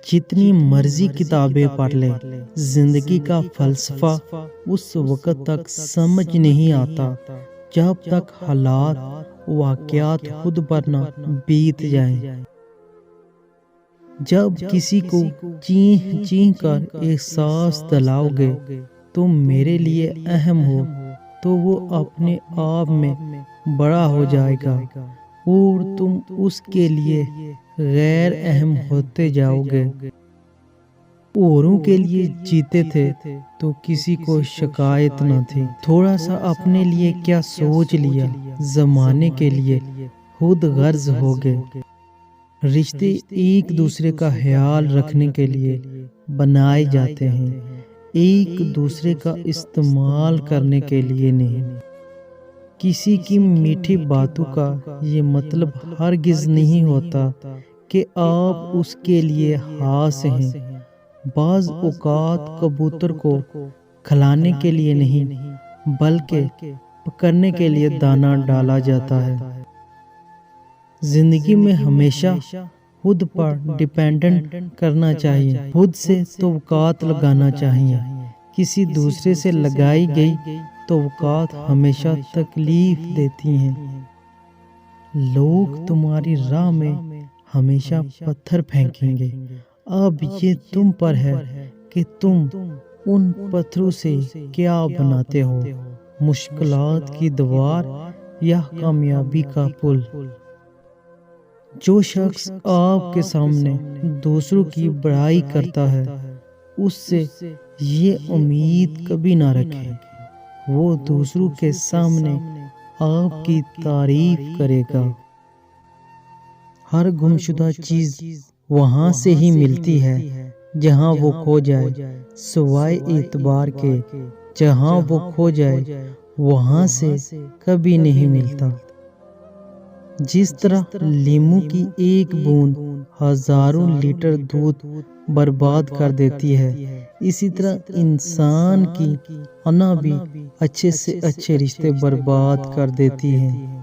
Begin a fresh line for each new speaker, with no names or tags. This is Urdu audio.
جتنی مرضی کتابیں پڑھ لے، زندگی کا فلسفہ اس وقت تک سمجھ نہیں آتا جب تک حالات واقعات خود پر نہ بیت جائیں۔ جب کسی کو چیخ چیخ کر احساس دلاؤ گے تم میرے لیے اہم ہو، تو وہ اپنے آپ میں بڑا ہو جائے گا اور تم اس کے لیے غیر اہم ہوتے جاؤ گے۔ اوروں کے لیے جیتے تھے تو کسی کو شکایت نہ تھی، تھوڑا سا اپنے لیے کیا سوچ لیا، زمانے کے لیے خود غرض ہو گئے۔ رشتے ایک دوسرے کا خیال رکھنے کے لیے بنائے جاتے ہیں، ایک دوسرے کا استعمال کرنے کے لیے نہیں۔ کسی کی میٹھی باتوں کا یہ مطلب ہرگز نہیں ہوتا کہ آپ اس کے لیے خاص ہیں۔ بعض اوقات کبوتر کو کھلانے کے لیے نہیں بلکہ پکڑنے کے لیے دانہ ڈالا جاتا ہے۔ زندگی میں ہمیشہ خود پر ڈیپینڈنٹ کرنا چاہیے، خود سے توقعات لگانا چاہیے۔ کسی دوسرے سے لگائی گئی توقعات ہمیشہ تکلیف دیتی ہیں۔ لوگ تمہاری راہ میں ہمیشہ پتھر پھینکیں گے، اب یہ تم پر ہے کہ تم ان پتھروں سے کیا بناتے ہو، مشکلات کی دیوار یا کامیابی کا پل۔ جو شخص آپ کے سامنے دوسروں کی بڑائی کرتا ہے، اس سے یہ امید کبھی نہ رکھیں وہ دوسروں کے سامنے آپ کی تعریف کرے گا۔ ہر گمشدہ چیز وہاں سے ہی ملتی ہے جہاں وہ کھو جائے، سوائے اعتبار کے جہاں وہ کھو جائے وہاں سے کبھی نہیں ملتا۔ جس طرح لیموں کی ایک بوند ہزاروں لیٹر دودھ برباد کر دیتی ہے، اسی طرح انسان کی انا بھی اچھے سے اچھے رشتے برباد کر دیتی ہیں۔